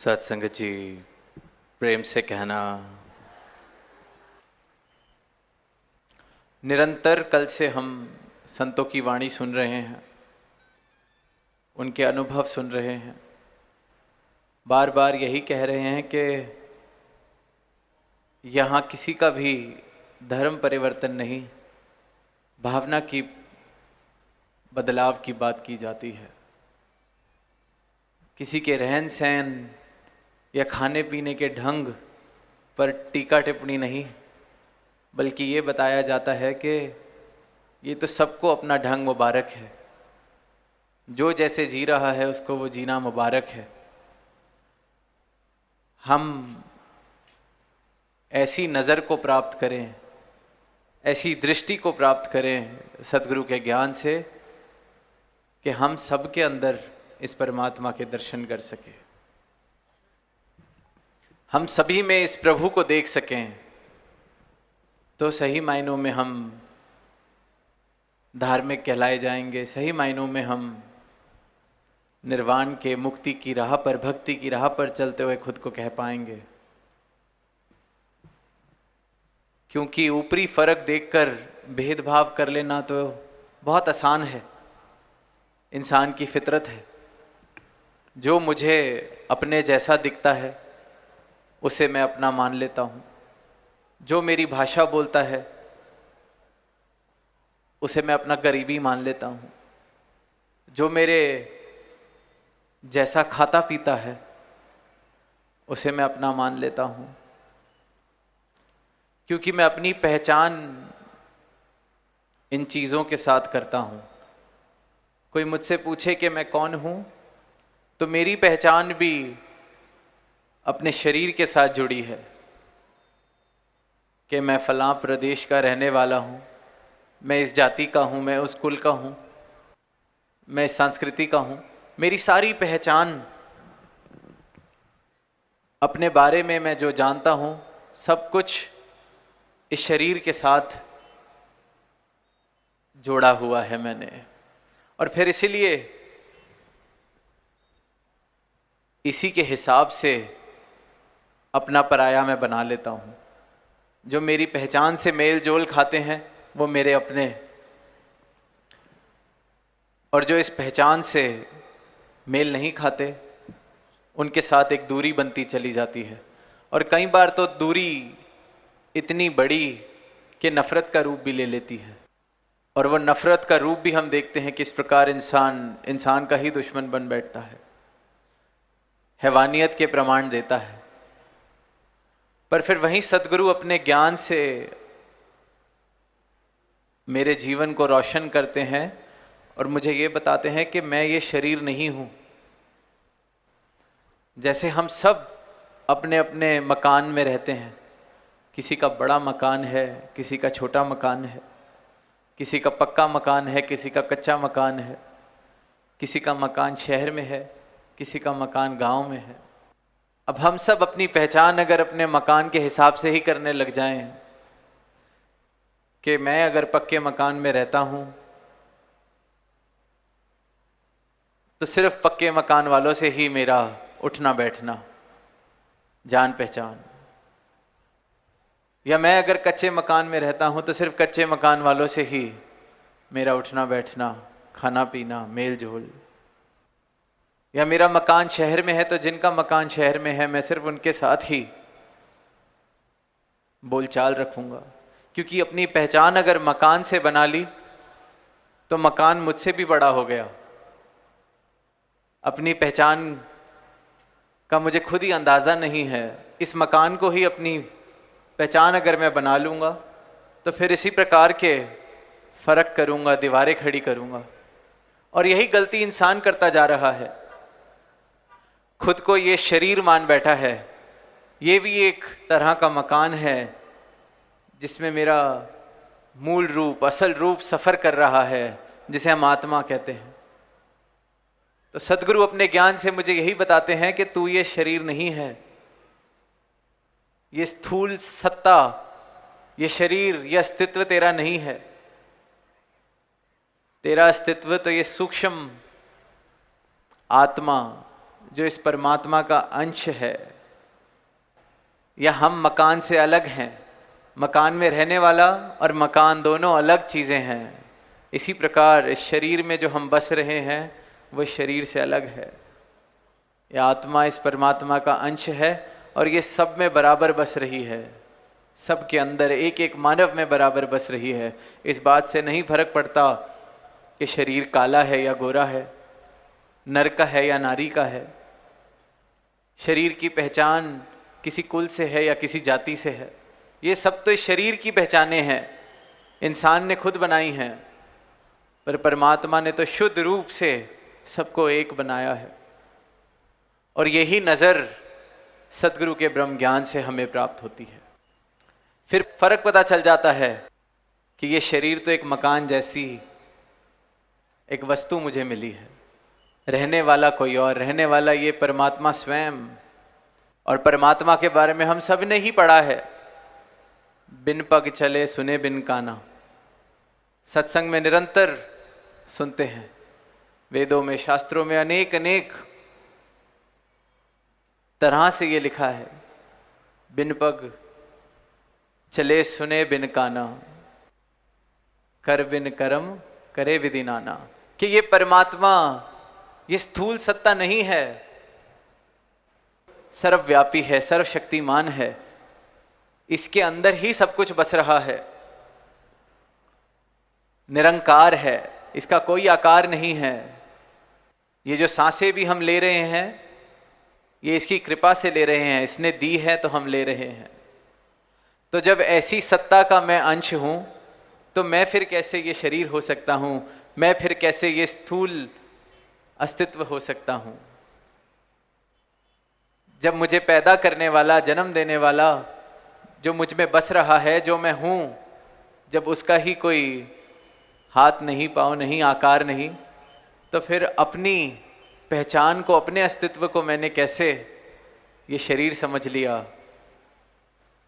सत्संग जी, प्रेम से कहना। निरंतर कल से हम संतों की वाणी सुन रहे हैं, उनके अनुभव सुन रहे हैं। बार बार यही कह रहे हैं कि यहाँ किसी का भी धर्म परिवर्तन नहीं, भावना की बदलाव की बात की जाती है। किसी के रहन सहन या खाने पीने के ढंग पर टीका टिप्पणी नहीं, बल्कि ये बताया जाता है कि ये तो सबको अपना ढंग मुबारक है, जो जैसे जी रहा है उसको वो जीना मुबारक है। हम ऐसी नज़र को प्राप्त करें, ऐसी दृष्टि को प्राप्त करें सद्गुरु के ज्ञान से कि हम सबके अंदर इस परमात्मा के दर्शन कर सकें, हम सभी में इस प्रभु को देख सकें। तो सही मायनों में हम धार्मिक कहलाए जाएंगे, सही मायनों में हम निर्वाण के, मुक्ति की राह पर, भक्ति की राह पर चलते हुए खुद को कह पाएंगे। क्योंकि ऊपरी फर्क देखकर भेदभाव कर लेना तो बहुत आसान है, इंसान की फितरत है। जो मुझे अपने जैसा दिखता है उसे मैं अपना मान लेता हूँ, जो मेरी भाषा बोलता है उसे मैं अपना करीबी मान लेता हूँ, जो मेरे जैसा खाता पीता है उसे मैं अपना मान लेता हूँ। क्योंकि मैं अपनी पहचान इन चीज़ों के साथ करता हूँ। कोई मुझसे पूछे कि मैं कौन हूँ, तो मेरी पहचान भी अपने शरीर के साथ जुड़ी है कि मैं फलां प्रदेश का रहने वाला हूँ, मैं इस जाति का हूँ, मैं उस कुल का हूँ, मैं इस संस्कृति का हूँ। मेरी सारी पहचान, अपने बारे में मैं जो जानता हूँ, सब कुछ इस शरीर के साथ जोड़ा हुआ है मैंने। और फिर इसीलिए इसी के हिसाब से अपना पराया मैं बना लेता हूँ। जो मेरी पहचान से मेल जोल खाते हैं वो मेरे अपने, और जो इस पहचान से मेल नहीं खाते उनके साथ एक दूरी बनती चली जाती है। और कई बार तो दूरी इतनी बड़ी कि नफरत का रूप भी ले लेती है। और वह नफरत का रूप भी हम देखते हैं किस प्रकार इंसान का ही दुश्मन बन बैठता है, हैवानियत के प्रमाण देता है। पर फिर वहीं सद्गुरु अपने ज्ञान से मेरे जीवन को रोशन करते हैं और मुझे ये बताते हैं कि मैं ये शरीर नहीं हूं। जैसे हम सब अपने अपने मकान में रहते हैं, किसी का बड़ा मकान है, किसी का छोटा मकान है, किसी का पक्का मकान है, किसी का कच्चा मकान है, किसी का मकान शहर में है, किसी का मकान गांव में है। अब हम सब अपनी पहचान अगर अपने मकान के हिसाब से ही करने लग जाएं कि मैं अगर पक्के मकान में रहता हूं तो सिर्फ पक्के मकान वालों से ही मेरा उठना बैठना, जान पहचान, या मैं अगर कच्चे मकान में रहता हूं तो सिर्फ कच्चे मकान वालों से ही मेरा उठना बैठना, खाना पीना, मेल जोल, या मेरा मकान शहर में है तो जिनका मकान शहर में है मैं सिर्फ उनके साथ ही बोलचाल रखूंगा। क्योंकि अपनी पहचान अगर मकान से बना ली तो मकान मुझसे भी बड़ा हो गया। अपनी पहचान का मुझे खुद ही अंदाज़ा नहीं है, इस मकान को ही अपनी पहचान अगर मैं बना लूँगा तो फिर इसी प्रकार के फ़र्क करूँगा, दीवारें खड़ी करूँगा। और यही गलती इंसान करता जा रहा है, खुद को ये शरीर मान बैठा है, ये भी एक तरह का मकान है जिसमें मेरा मूल रूप, असल रूप सफ़र कर रहा है, जिसे हम आत्मा कहते हैं। तो सद्गुरु अपने ज्ञान से मुझे यही बताते हैं कि तू ये शरीर नहीं है, ये स्थूल सत्ता, ये शरीर, ये अस्तित्व तेरा नहीं है। तेरा अस्तित्व तो ये सूक्ष्म आत्मा, जो इस परमात्मा का अंश है, या हम मकान से अलग हैं। मकान में रहने वाला और मकान दोनों अलग चीज़ें हैं। इसी प्रकार इस शरीर में जो हम बस रहे हैं वो शरीर से अलग है। यह आत्मा इस परमात्मा का अंश है और ये सब में बराबर बस रही है, सब के अंदर एक एक मानव में बराबर बस रही है। इस बात से नहीं फर्क पड़ता कि शरीर काला है या गोरा है, नर का है या नारी का है। शरीर की पहचान किसी कुल से है या किसी जाति से है, ये सब तो इस शरीर की पहचानें हैं, इंसान ने खुद बनाई हैं। पर परमात्मा ने तो शुद्ध रूप से सबको एक बनाया है। और यही नज़र सद्गुरु के ब्रह्म ज्ञान से हमें प्राप्त होती है। फिर फर्क पता चल जाता है कि ये शरीर तो एक मकान जैसी एक वस्तु मुझे मिली है, रहने वाला कोई और, रहने वाला ये परमात्मा स्वयं। और परमात्मा के बारे में हम सब ने ही पढ़ा है, बिन पग चले सुने बिन काना। सत्संग में निरंतर सुनते हैं, वेदों में शास्त्रों में अनेक अनेक तरह से ये लिखा है, बिन पग चले सुने बिन काना, कर बिन कर्म करे विधि नाना। कि ये परमात्मा ये स्थूल सत्ता नहीं है, सर्वव्यापी है, सर्वशक्तिमान है। इसके अंदर ही सब कुछ बस रहा है, निरंकार है, इसका कोई आकार नहीं है। ये जो सांसें भी हम ले रहे हैं ये इसकी कृपा से ले रहे हैं, इसने दी है तो हम ले रहे हैं। तो जब ऐसी सत्ता का मैं अंश हूं तो मैं फिर कैसे ये शरीर हो सकता हूं, मैं फिर कैसे ये स्थूल अस्तित्व हो सकता हूं। जब मुझे पैदा करने वाला, जन्म देने वाला जो मुझ में बस रहा है, जो मैं हूं, जब उसका ही कोई हाथ नहीं, पाँव नहीं, आकार नहीं, तो फिर अपनी पहचान को, अपने अस्तित्व को मैंने कैसे ये शरीर समझ लिया।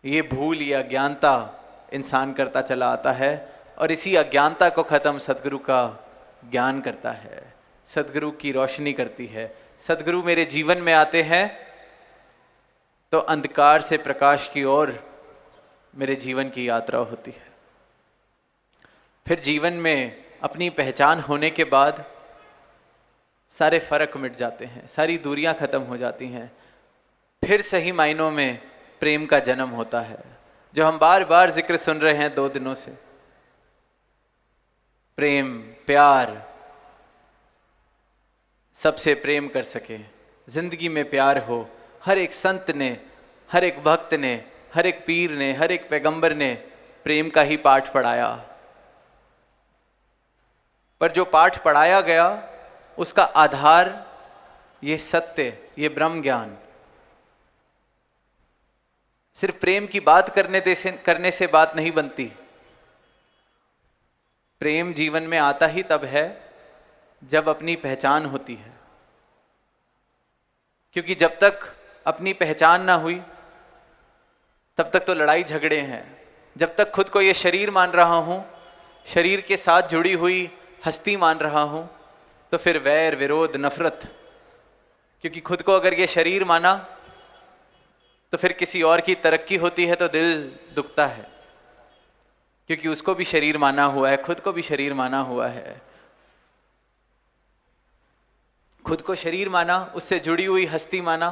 ये भूल या अज्ञानता इंसान करता चला आता है और इसी अज्ञानता को ख़त्म सद्गुरु का ज्ञान करता है, सद्गुरु की रोशनी करती है। सद्गुरु मेरे जीवन में आते हैं तो अंधकार से प्रकाश की ओर मेरे जीवन की यात्रा होती है। फिर जीवन में अपनी पहचान होने के बाद सारे फर्क मिट जाते हैं, सारी दूरियां खत्म हो जाती हैं। फिर सही मायनों में प्रेम का जन्म होता है, जो हम बार बार जिक्र सुन रहे हैं 2 दिनों से। प्रेम, प्यार, सबसे प्रेम कर सके, जिंदगी में प्यार हो। हर एक संत ने, हर एक भक्त ने, हर एक पीर ने, हर एक पैगंबर ने प्रेम का ही पाठ पढ़ाया। पर जो पाठ पढ़ाया गया उसका आधार ये सत्य, ये ब्रह्म ज्ञान। सिर्फ प्रेम की बात करने से बात नहीं बनती। प्रेम जीवन में आता ही तब है जब अपनी पहचान होती है, क्योंकि जब तक अपनी पहचान ना हुई तब तक तो लड़ाई झगड़े हैं। जब तक खुद को ये शरीर मान रहा हूं, शरीर के साथ जुड़ी हुई हस्ती मान रहा हूं, तो फिर वैर, विरोध, नफरत। क्योंकि खुद को अगर ये शरीर माना तो फिर किसी और की तरक्की होती है तो दिल दुखता है, क्योंकि उसको भी शरीर माना हुआ है, खुद को भी शरीर माना हुआ है। खुद को शरीर माना, उससे जुड़ी हुई हस्ती माना,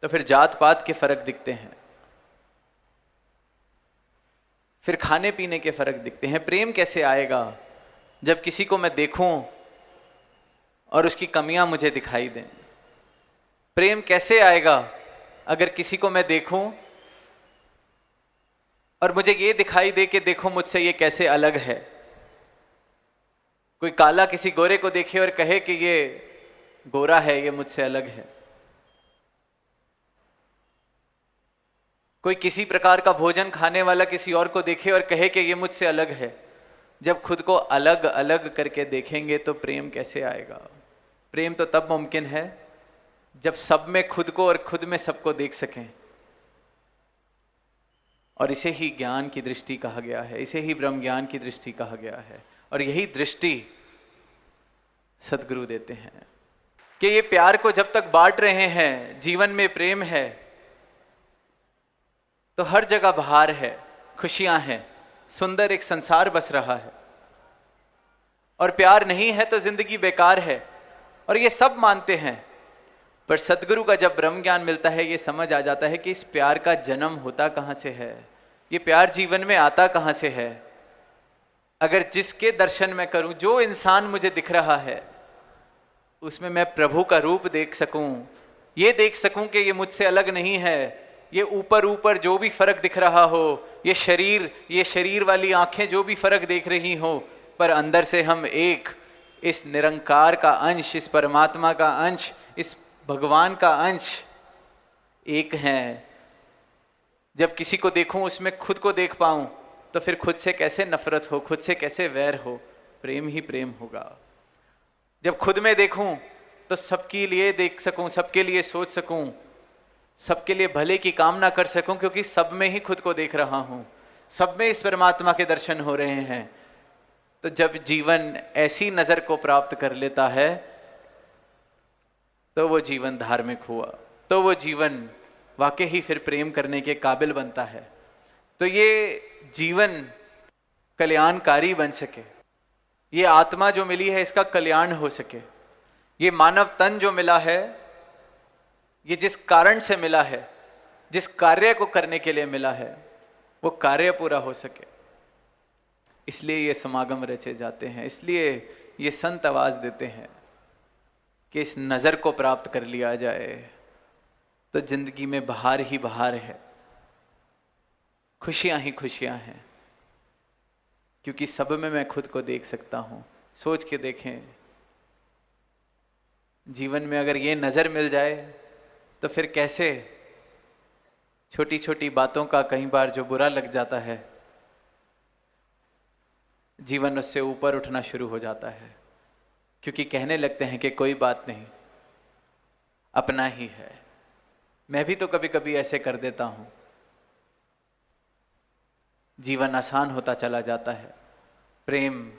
तो फिर जात पात के फर्क दिखते हैं, फिर खाने पीने के फर्क दिखते हैं। प्रेम कैसे आएगा जब किसी को मैं देखूं और उसकी कमियां मुझे दिखाई दें? प्रेम कैसे आएगा अगर किसी को मैं देखूं और मुझे ये दिखाई दे कि देखो मुझसे ये कैसे अलग है? कोई काला किसी गोरे को देखे और कहे कि ये गोरा है, ये मुझसे अलग है। कोई किसी प्रकार का भोजन खाने वाला किसी और को देखे और कहे कि ये मुझसे अलग है। जब खुद को अलग अलग करके देखेंगे तो प्रेम कैसे आएगा? प्रेम तो तब मुमकिन है जब सब में खुद को और खुद में सबको देख सकें। और इसे ही ज्ञान की दृष्टि कहा गया है, इसे ही ब्रह्म ज्ञान की दृष्टि कहा गया है। और यही दृष्टि सद्गुरु देते हैं। कि ये प्यार को जब तक बांट रहे हैं, जीवन में प्रेम है, तो हर जगह बहार है, खुशियां हैं, सुंदर एक संसार बस रहा है। और प्यार नहीं है तो जिंदगी बेकार है, और ये सब मानते हैं। पर सदगुरु का जब ब्रह्म ज्ञान मिलता है, ये समझ आ जाता है कि इस प्यार का जन्म होता कहाँ से है, ये प्यार जीवन में आता कहाँ से है। अगर जिसके दर्शन मैं करूं, जो इंसान मुझे दिख रहा है, उसमें मैं प्रभु का रूप देख सकूं, ये देख सकूं कि ये मुझसे अलग नहीं है। ये ऊपर ऊपर जो भी फर्क दिख रहा हो, ये शरीर वाली आंखें जो भी फर्क देख रही हो, पर अंदर से हम एक, इस निरंकार का अंश, इस परमात्मा का अंश, इस भगवान का अंश एक हैं। जब किसी को देखूं उसमें खुद को देख पाऊं, तो फिर खुद से कैसे नफरत हो, खुद से कैसे वैर हो, प्रेम ही प्रेम होगा। जब खुद में देखूं तो सबके लिए देख सकूं, सबके लिए सोच सकूं, सबके लिए भले की कामना कर सकूं, क्योंकि सब में ही खुद को देख रहा हूं, सब में इस परमात्मा के दर्शन हो रहे हैं। तो जब जीवन ऐसी नजर को प्राप्त कर लेता है, तो वो जीवन धार्मिक हुआ, तो वो जीवन वाकई ही फिर प्रेम करने के काबिल बनता है। तो ये जीवन कल्याणकारी बन सके, ये आत्मा जो मिली है इसका कल्याण हो सके, ये मानव तन जो मिला है, ये जिस कारण से मिला है, जिस कार्य को करने के लिए मिला है, वो कार्य पूरा हो सके, इसलिए ये समागम रचे जाते हैं। इसलिए ये संत आवाज देते हैं कि इस नजर को प्राप्त कर लिया जाए तो जिंदगी में बहार ही बहार है, खुशियां ही खुशियां हैं, क्योंकि सब में मैं खुद को देख सकता हूं। सोच के देखें, जीवन में अगर ये नजर मिल जाए तो फिर कैसे छोटी छोटी बातों का कई बार जो बुरा लग जाता है, जीवन उससे ऊपर उठना शुरू हो जाता है, क्योंकि कहने लगते हैं कि कोई बात नहीं, अपना ही है। मैं भी तो कभी कभी ऐसे कर देता हूं। जीवन आसान होता चला जाता है, प्रेम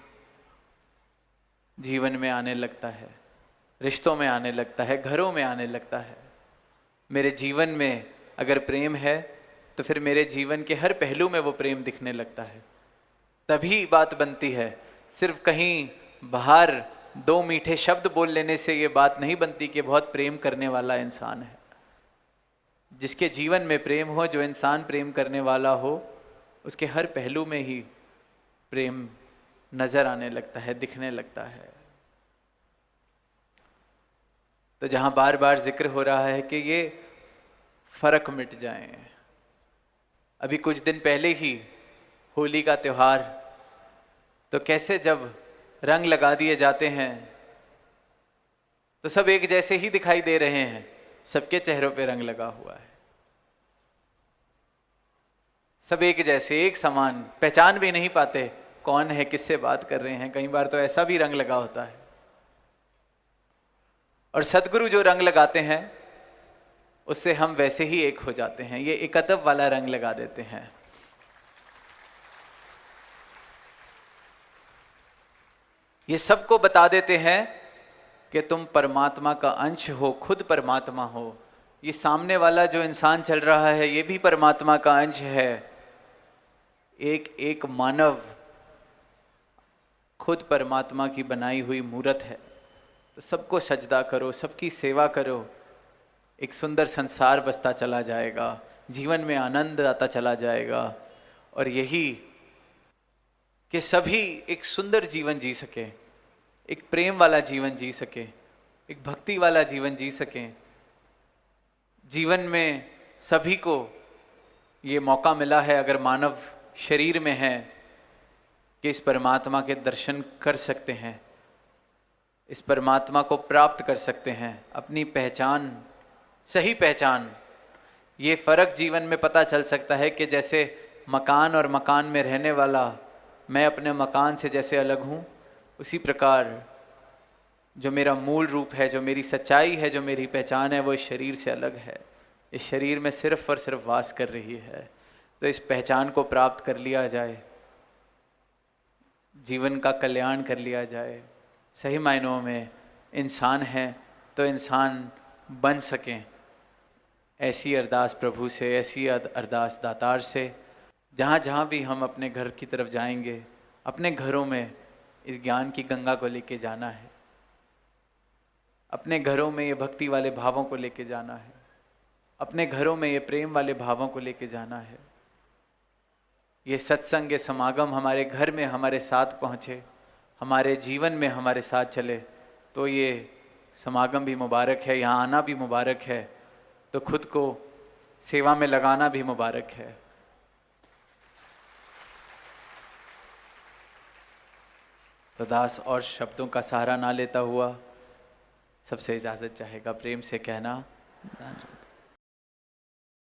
जीवन में आने लगता है, रिश्तों में आने लगता है, घरों में आने लगता है। मेरे जीवन में अगर प्रेम है तो फिर मेरे जीवन के हर पहलू में वो प्रेम दिखने लगता है। तभी बात बनती है। सिर्फ कहीं बाहर दो मीठे शब्द बोल लेने से ये बात नहीं बनती कि बहुत प्रेम करने वाला इंसान है। जिसके जीवन में प्रेम हो, जो इंसान प्रेम करने वाला हो, उसके हर पहलू में ही प्रेम नजर आने लगता है, दिखने लगता है। तो जहां बार बार जिक्र हो रहा है कि ये फर्क मिट जाए, अभी कुछ दिन पहले ही होली का त्योहार, तो कैसे जब रंग लगा दिए जाते हैं तो सब एक जैसे ही दिखाई दे रहे हैं, सबके चेहरों पे रंग लगा हुआ है, सब एक जैसे, एक समान, पहचान भी नहीं पाते कौन है, किससे बात कर रहे हैं। कई बार तो ऐसा भी रंग लगा होता है। और सदगुरु जो रंग लगाते हैं उससे हम वैसे ही एक हो जाते हैं, ये एकत्व वाला रंग लगा देते हैं। ये सबको बता देते हैं कि तुम परमात्मा का अंश हो, खुद परमात्मा हो। ये सामने वाला जो इंसान चल रहा है ये भी परमात्मा का अंश है। एक एक मानव खुद परमात्मा की बनाई हुई मूर्त है। तो सबको सजदा करो, सबकी सेवा करो, एक सुंदर संसार बसता चला जाएगा, जीवन में आनंद आता चला जाएगा। और यही कि सभी एक सुंदर जीवन जी सके, एक प्रेम वाला जीवन जी सके, एक भक्ति वाला जीवन जी सकें। जीवन में सभी को ये मौका मिला है, अगर मानव शरीर में है, कि इस परमात्मा के दर्शन कर सकते हैं, इस परमात्मा को प्राप्त कर सकते हैं, अपनी पहचान, सही पहचान। ये फर्क जीवन में पता चल सकता है कि जैसे मकान और मकान में रहने वाला, मैं अपने मकान से जैसे अलग हूँ, उसी प्रकार जो मेरा मूल रूप है, जो मेरी सच्चाई है, जो मेरी पहचान है, वो इस शरीर से अलग है। इस शरीर में सिर्फ और सिर्फ वास कर रही है। तो इस पहचान को प्राप्त कर लिया जाए, जीवन का कल्याण कर लिया जाए। सही मायनों में इंसान है तो इंसान बन सकें। ऐसी अरदास प्रभु से, ऐसी अरदास दातार से, जहाँ जहाँ भी हम अपने घर की तरफ जाएंगे, अपने घरों में इस ज्ञान की गंगा को लेके जाना है, अपने घरों में ये भक्ति वाले भावों को लेके जाना है, अपने घरों में ये प्रेम वाले भावों को लेके जाना है। ये सत्संग, ये समागम हमारे घर में हमारे साथ पहुँचे, हमारे जीवन में हमारे साथ चले, तो ये समागम भी मुबारक है, यहाँ आना भी मुबारक है, तो खुद को सेवा में लगाना भी मुबारक है। तो दास और शब्दों का सहारा ना लेता हुआ सबसे इजाज़त चाहेगा, प्रेम से कहना।